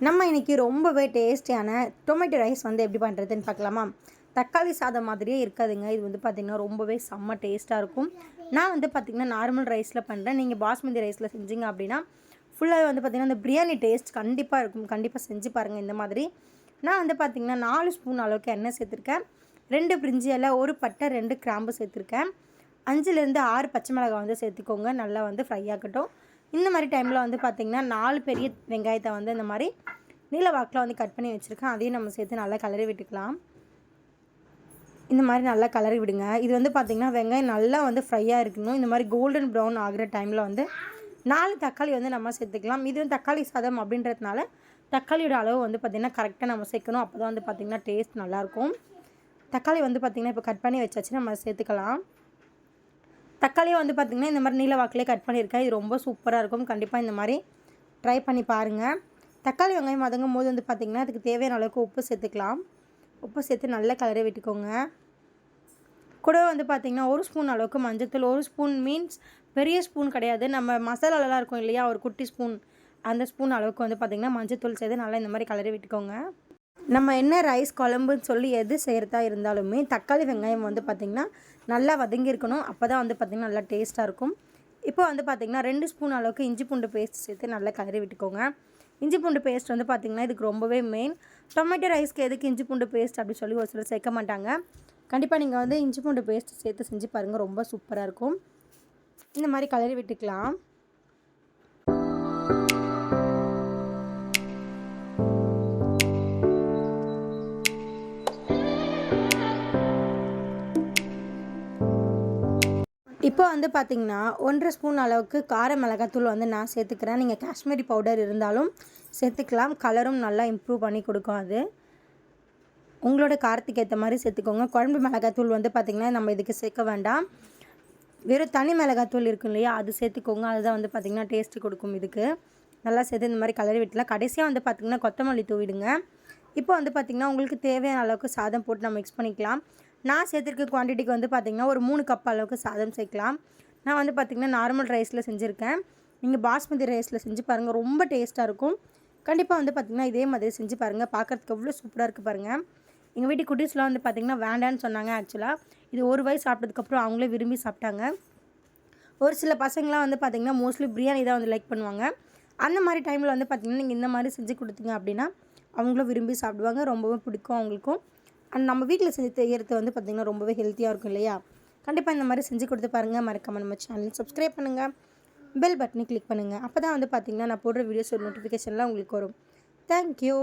நம்ம இன்றைக்கி ரொம்பவே டேஸ்டியான டொமேட்டோ ரைஸ் வந்து எப்படி பண்ணுறதுன்னு பார்க்கலாமா? தக்காளி சாதம் மாதிரியே இருக்காதுங்க. இது வந்து பார்த்திங்கன்னா ரொம்பவே செம்ம டேஸ்ட்டாக இருக்கும். நான் வந்து பார்த்திங்கன்னா நார்மல் ரைஸில் பண்ணுறேன். நீங்கள் பாஸ்மதி ரைஸில் செஞ்சீங்க அப்படின்னா ஃபுல்லாகவே வந்து பார்த்திங்கன்னா இந்த பிரியாணி டேஸ்ட் கண்டிப்பாக இருக்கும். கண்டிப்பாக செஞ்சு பாருங்கள் இந்த மாதிரி. நான் வந்து பார்த்திங்கன்னா 4 ஸ்பூன் அளவுக்கு எண்ணெய் சேர்த்துருக்கேன். 2 பிரிஞ்சி இலை, 1 பட்டை, 2 கிராம்பு சேர்த்துருக்கேன். 5லேருந்து 6 பச்சை மிளகாய் வந்து சேர்த்துக்கோங்க. நல்லா வந்து ஃப்ரை ஆகட்டும். இந்த மாதிரி டைமில் வந்து பார்த்திங்கன்னா 4 பெரிய வெங்காயத்தை வந்து இந்த மாதிரி நீல வாக்கில் வந்து கட் பண்ணி வச்சுருக்கேன். அதையும் நம்ம சேர்த்து நல்லா கிளறி விட்டுக்கலாம். இந்த மாதிரி நல்லா கிளறி விடுங்க. இது வந்து பார்த்திங்கன்னா வெங்காயம் நல்லா வந்து ஃப்ரையாக இருக்கணும். இந்த மாதிரி கோல்டன் ப்ரௌன் ஆகிற டைமில் வந்து 4 தக்காளி வந்து நம்ம சேர்த்துக்கலாம். இது வந்து தக்காளி சாதம் அப்படின்றதுனால தக்காளியோட அளவு வந்து பார்த்திங்கன்னா கரெக்டாக நம்ம சேர்க்கணும். அப்போ தான் வந்து பார்த்திங்கன்னா டேஸ்ட் நல்லாயிருக்கும். தக்காளி வந்து பார்த்திங்கன்னா இப்போ கட் பண்ணி வச்சாச்சு, நம்ம சேர்த்துக்கலாம். தக்காளியை வந்து பார்த்திங்கன்னா இந்த மாதிரி நீல வாக்கிலே கட் பண்ணியிருக்கேன். இது ரொம்ப சூப்பராக இருக்கும். கண்டிப்பாக இந்த மாதிரி ட்ரை பண்ணி பாருங்கள். தக்காளி வெங்காயம் வதங்கும் போது வந்து பார்த்திங்கன்னா அதுக்கு தேவையான அளவுக்கு உப்பு சேர்த்துக்கலாம். உப்பு சேர்த்து நல்லா கிளறி விட்டுக்கோங்க. கூட வந்து பார்த்திங்கன்னா 1 ஸ்பூன் அளவுக்கு மஞ்சத்தூள். 1 ஸ்பூன் மீன்ஸ் பெரிய ஸ்பூன் கிடையாது, நம்ம மசாலாலலாம் இருக்கும் இல்லையா, ஒரு குட்டி ஸ்பூன், அந்த ஸ்பூன் அளவுக்கு வந்து பார்த்திங்கன்னா மஞ்சத்தூள் சேர்த்து நல்லா இந்த மாதிரி கிளறி விட்டுக்கோங்க. நம்ம என்ன ரைஸ் குழம்புன்னு சொல்லி எது செய்கிறதா இருந்தாலுமே தக்காளி வெங்காயம் வந்து பார்த்திங்கன்னா நல்லா வதங்கியிருக்கணும். அப்போ தான் வந்து பார்த்திங்கன்னா நல்லா டேஸ்ட்டாக இருக்கும். இப்போ வந்து பார்த்திங்கன்னா 2 ஸ்பூன் அளவுக்கு இஞ்சி பூண்டு பேஸ்ட் சேர்த்து நல்லா கிளறி விட்டுக்கோங்க. இஞ்சி பூண்டு பேஸ்ட் வந்து பார்த்திங்கன்னா இதுக்கு ரொம்பவே மெயின். டொமேட்டோ ரைஸ்க்கு எதுக்கு இஞ்சி பூண்டு பேஸ்ட் அப்படி சொல்லி ஒரு சிலர் சேர்க்க மாட்டாங்க. கண்டிப்பாக நீங்கள் வந்து இஞ்சி பூண்டு பேஸ்ட் சேர்த்து செஞ்சு பாருங்கள், ரொம்ப சூப்பராக இருக்கும். இந்த மாதிரி கிளறி விட்டுக்கலாம். இப்போ வந்து பார்த்திங்கன்னா 1.5 ஸ்பூன் அளவுக்கு கார மிளகாத்தூள் வந்து நான் சேர்த்துக்கிறேன். நீங்கள் காஷ்மீரி பவுடர் இருந்தாலும் சேர்த்துக்கலாம். கலரும் நல்லா இம்ப்ரூவ் பண்ணி கொடுக்கும். அது உங்களோட காரத்துக்கு ஏற்ற மாதிரி சேர்த்துக்கோங்க. குழம்பு மிளகாத்தூள் வந்து பார்த்திங்கன்னா நம்ம இதுக்கு சேர்க்க வேண்டாம். வெறும் தனி மிளகாத்தூள் இருக்கும் இல்லையா, அது சேர்த்துக்கோங்க. அதுதான் வந்து பார்த்திங்கன்னா டேஸ்ட்டு கொடுக்கும். இதுக்கு நல்லா சேர்த்து இந்த மாதிரி கலரி விட்டுலாம். கடைசியாக வந்து பார்த்திங்கன்னா கொத்தமல்லி தூவிடுங்க. இப்போ வந்து பார்த்திங்கன்னா உங்களுக்கு தேவையான அளவுக்கு சாதம் போட்டு நம்ம மிக்ஸ் பண்ணிக்கலாம். நான் சேர்த்துருக்க குவான்டிட்டிக்கு வந்து பார்த்திங்கன்னா ஒரு 3 கப் அளவுக்கு சாதம் சேர்க்கலாம். நான் வந்து பார்த்திங்கன்னா நார்மல் ரைஸில் செஞ்சுருக்கேன். நீங்கள் பாஸ்மதி ரைஸில் செஞ்சு பாருங்கள், ரொம்ப டேஸ்ட்டாக இருக்கும். கண்டிப்பாக வந்து பார்த்திங்கன்னா இதே மாதிரி செஞ்சு பாருங்கள். பார்க்குறதுக்கு எவ்வளோ சூப்பராக இருக்குது பாருங்கள். எங்கள் வீட்டு குட்டீஸ்லாம் வந்து பார்த்திங்கன்னா வேண்டான்னு சொன்னாங்க. ஆக்சுவலாக இது ஒரு வாய் சாப்பிட்டதுக்கப்புறம் அவங்களே விரும்பி சாப்பிட்டாங்க. ஒரு சில பசங்களாம் வந்து பார்த்திங்கன்னா மோஸ்ட்லி பிரியாணி தான் வந்து லைக் பண்ணுவாங்க. அந்த மாதிரி டைமில் வந்து பார்த்திங்கன்னா நீங்கள் இந்த மாதிரி செஞ்சு கொடுத்தீங்க அப்படின்னா அவங்களும் விரும்பி சாப்பிடுவாங்க. ரொம்பவே பிடிக்கும் அவங்களுக்கும். அண்ட் நம்ம வீட்டில் செஞ்சு செய்கிறது வந்து பார்த்திங்கன்னா ரொம்பவே ஹெல்த்தியாக இருக்கும் இல்லையா. கண்டிப்பாக இந்த மாதிரி செஞ்சு கொடுத்து பாருங்கள். மறக்காமல் நம்ம சேனல் சப்ஸ்கிரைப் பண்ணுங்கள், பெல் பட்டனை கிளிக் பண்ணுங்கள். அப்போ தான் வந்து பார்த்திங்கன்னா நான் போடுற வீடியோஸ் ஒரு நோட்டிஃபிகேஷன்லாம் உங்களுக்கு வரும். தேங்க்யூ.